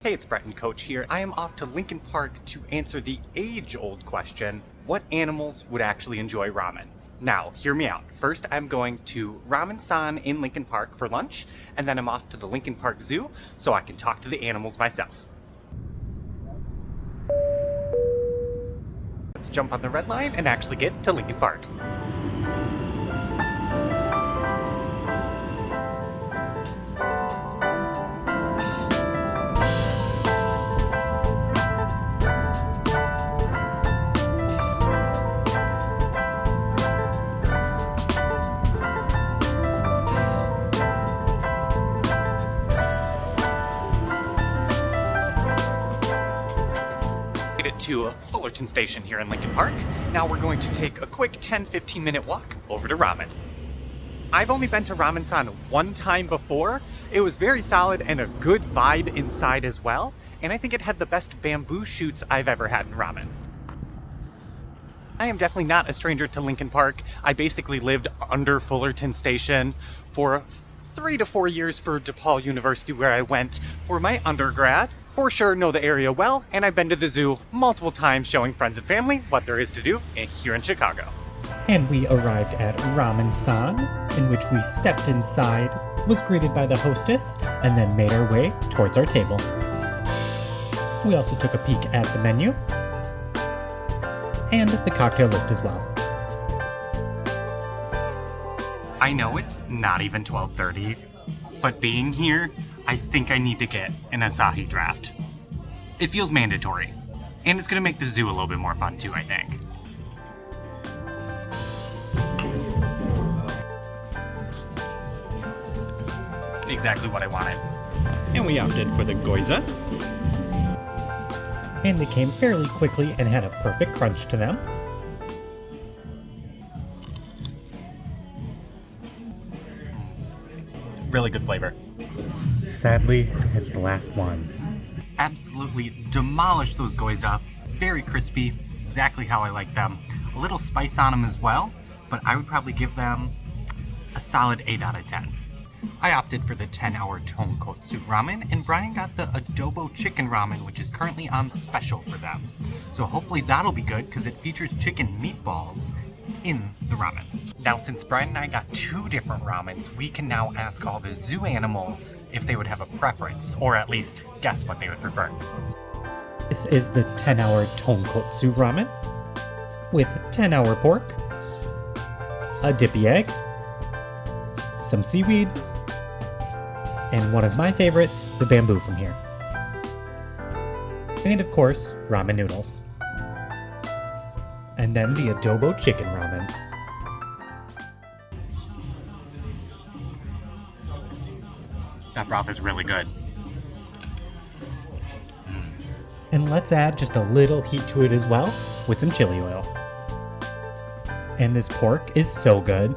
Hey, it's Brett and Coach here. I am off to Lincoln Park to answer the age-old question, what animals would actually enjoy ramen? Now, hear me out. First, I'm going to Ramen San in Lincoln Park for lunch, and then I'm off to the Lincoln Park Zoo so I can talk to the animals myself. Let's jump on the red line and actually get to Lincoln Park. To Fullerton Station here in Lincoln Park. Now we're going to take a quick 10-15 minute walk over to ramen. I've only been to Ramen San one time before. It was very solid and a good vibe inside as well, and I think it had the best bamboo shoots I've ever had in ramen. I am definitely not a stranger to Lincoln Park. I basically lived under Fullerton Station for 3 to 4 years for DePaul University, where I went for my undergrad. For sure know the area well, and I've been to the zoo multiple times showing friends and family what there is to do here in Chicago. And we arrived at Ramen San, in which we stepped inside, was greeted by the hostess, and then made our way towards our table. We also took a peek at the menu, and the cocktail list as well. I know it's not even 12:30, but being here, I think I need to get an Asahi draft. It feels mandatory, and it's gonna make the zoo a little bit more fun too, I think. Exactly what I wanted. And we opted for the gyoza. And they came fairly quickly and had a perfect crunch to them. Really good flavor. Sadly, it's the last one. Absolutely demolished those gyoza. Very crispy, exactly how I like them. A little spice on them as well, but I would probably give them a solid 8 out of 10. I opted for the 10-hour tonkotsu ramen, and Brian got the adobo chicken ramen, which is currently on special for them. So hopefully that'll be good, because it features chicken meatballs in the ramen. Now, since Brian and I got 2 different ramens, we can now ask all the zoo animals if they would have a preference, or at least guess what they would prefer. This is the 10-hour tonkotsu ramen with 10-hour pork, a dippy egg, some seaweed, and one of my favorites, the bamboo from here. And of course, ramen noodles. And then the adobo chicken ramen. That broth is really good. And let's add just a little heat to it as well with some chili oil. And this pork is so good.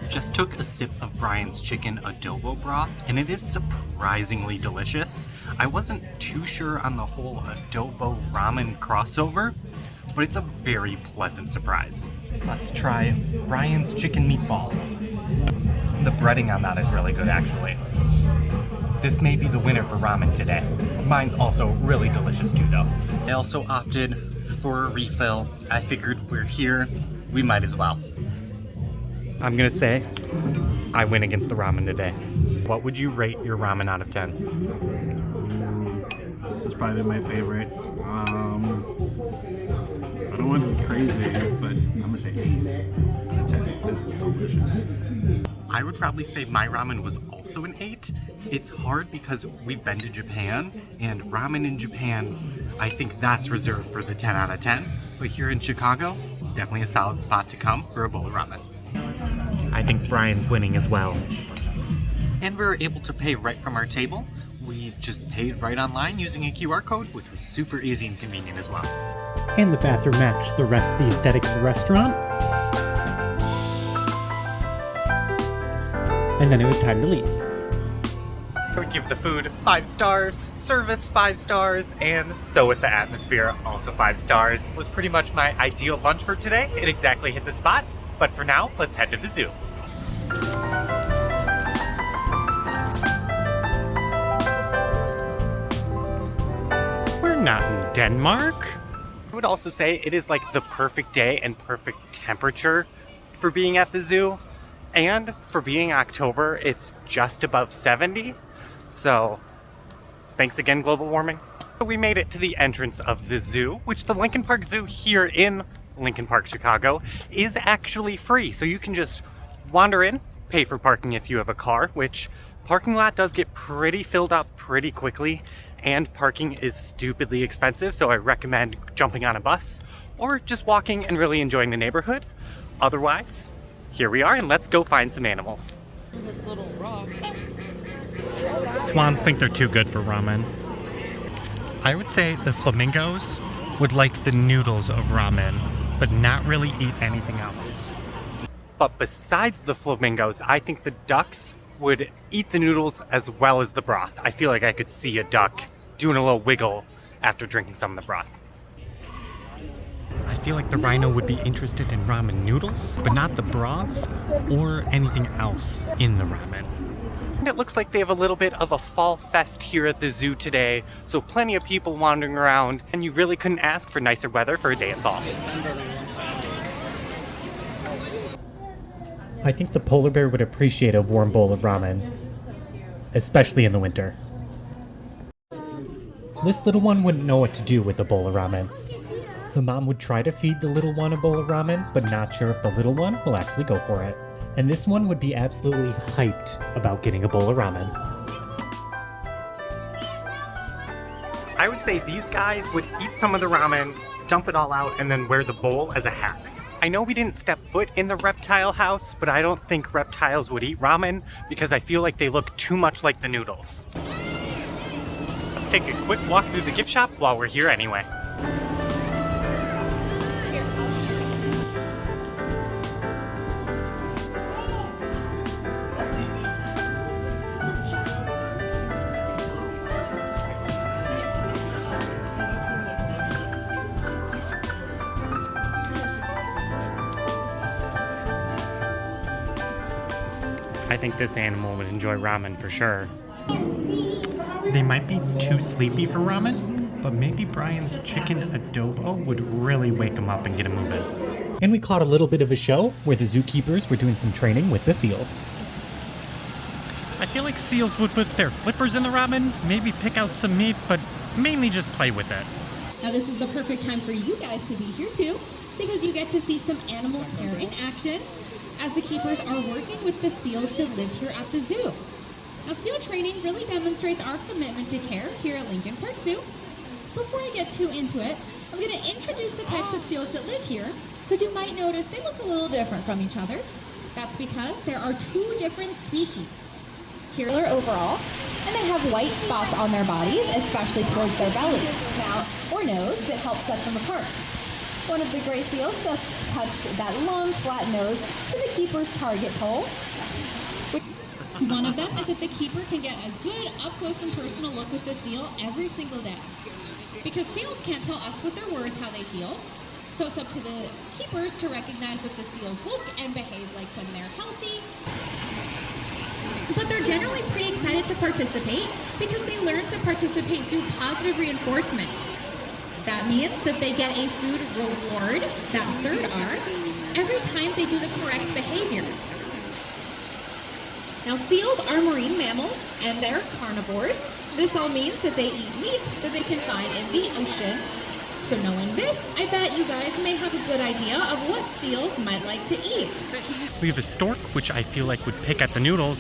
Just took a sip of Brian's chicken adobo broth, and it is surprisingly delicious. I wasn't too sure on the whole adobo ramen crossover, but it's a very pleasant surprise. Let's try Brian's chicken meatball. The breading on that is really good, actually. This may be the winner for ramen today. Mine's also really delicious too, though. I also opted for a refill. I figured we're here, we might as well. I'm gonna say I win against the ramen today. What would you rate your ramen out of 10? This is probably my favorite. I don't want to be crazy, but I'm gonna say 8 out of 10. This is delicious. I would probably say my ramen was also an 8. It's hard because we've been to Japan, and ramen in Japan, I think that's reserved for the 10 out of 10. But here in Chicago, definitely a solid spot to come for a bowl of ramen. I think Brian's winning as well. And we were able to pay right from our table. We just paid right online using a QR code, which was super easy and convenient as well. And the bathroom matched the rest of the aesthetic of the restaurant. And then it was time to leave. I would give the food 5 stars, service 5 stars, and so with the atmosphere, also 5 stars. It was pretty much my ideal lunch for today. It exactly hit the spot. But for now, let's head to the zoo. not in Denmark. I would also say it is like the perfect day and perfect temperature for being at the zoo. And for being October, it's just above 70. So thanks again, global warming. We made it to the entrance of the zoo, which the Lincoln Park Zoo here in Lincoln Park, Chicago, is actually free. So you can just wander in, pay for parking if you have a car, which parking lot does get pretty filled up pretty quickly, and parking is stupidly expensive. So I recommend jumping on a bus or just walking and really enjoying the neighborhood. Otherwise, here we are, and let's go find some animals. This little rock. Swans think they're too good for ramen. I would say the flamingos would like the noodles of ramen, but not really eat anything else. But besides the flamingos, I think the ducks would eat the noodles as well as the broth. I feel like I could see a duck doing a little wiggle after drinking some of the broth. I feel like the rhino would be interested in ramen noodles, but not the broth or anything else in the ramen. And it looks like they have a little bit of a fall fest here at the zoo today, so plenty of people wandering around, and you really couldn't ask for nicer weather for a day at fall. I think the polar bear would appreciate a warm bowl of ramen, especially in the winter. This little one wouldn't know what to do with a bowl of ramen. The mom would try to feed the little one a bowl of ramen, but not sure if the little one will actually go for it. And this one would be absolutely hyped about getting a bowl of ramen. I would say these guys would eat some of the ramen, dump it all out, and then wear the bowl as a hat. I know we didn't step foot in the reptile house, but I don't think reptiles would eat ramen because I feel like they look too much like the noodles. Let's take a quick walk through the gift shop while we're here anyway. I think this animal would enjoy ramen for sure. They might be too sleepy for ramen, but maybe Brian's chicken adobo would really wake him up and get him moving. And we caught a little bit of a show where the zookeepers were doing some training with the seals. I feel like seals would put their flippers in the ramen, maybe pick out some meat, but mainly just play with it. Now this is the perfect time for you guys to be here too, because you get to see some animal care in action as the keepers are working with the seals that live here at the zoo. Now seal training really demonstrates our commitment to care here at Lincoln Park Zoo. Before I get too into it, I'm going to introduce the types of seals that live here, because you might notice they look a little different from each other. That's because there are two different species. Here are overall, and they have white spots on their bodies, especially towards their belly, snout, or nose that help set them apart. One of the gray seals just touched that long, flat nose to the keeper's target pole. One of them is that the keeper can get a good up-close and personal look with the seal every single day. Because seals can't tell us with their words how they feel, so it's up to the keepers to recognize what the seals look and behave like when they're healthy. But they're generally pretty excited to participate because they learn to participate through positive reinforcement. That means that they get a food reward, that third R, every time they do the correct behavior. Now seals are marine mammals and they're carnivores. This all means that they eat meat that they can find in the ocean. So knowing this, I bet you guys may have a good idea of what seals might like to eat. We have a stork, which I feel like would pick at the noodles.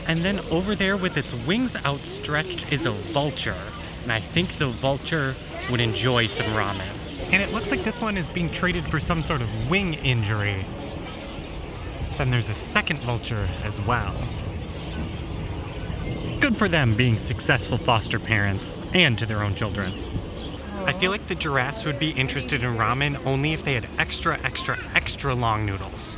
And then over there with its wings outstretched is a vulture. And I think the vulture would enjoy some ramen. And it looks like this one is being treated for some sort of wing injury. Then there's a second vulture as well. Good for them being successful foster parents and to their own children. I feel like the giraffes would be interested in ramen only if they had extra long noodles.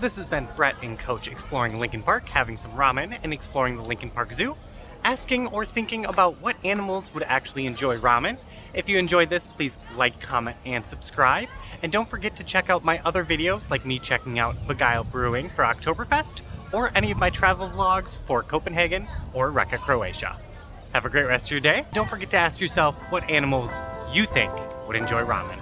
This has been Brett and Coach exploring Lincoln Park, having some ramen and exploring the Lincoln Park Zoo, asking or thinking about what animals would actually enjoy ramen. If you enjoyed this, please like, comment, and subscribe. And don't forget to check out my other videos, like me checking out Beguile Brewing for Oktoberfest, or any of my travel vlogs for Copenhagen or Rijeka, Croatia. Have a great rest of your day. Don't forget to ask yourself what animals you think would enjoy ramen.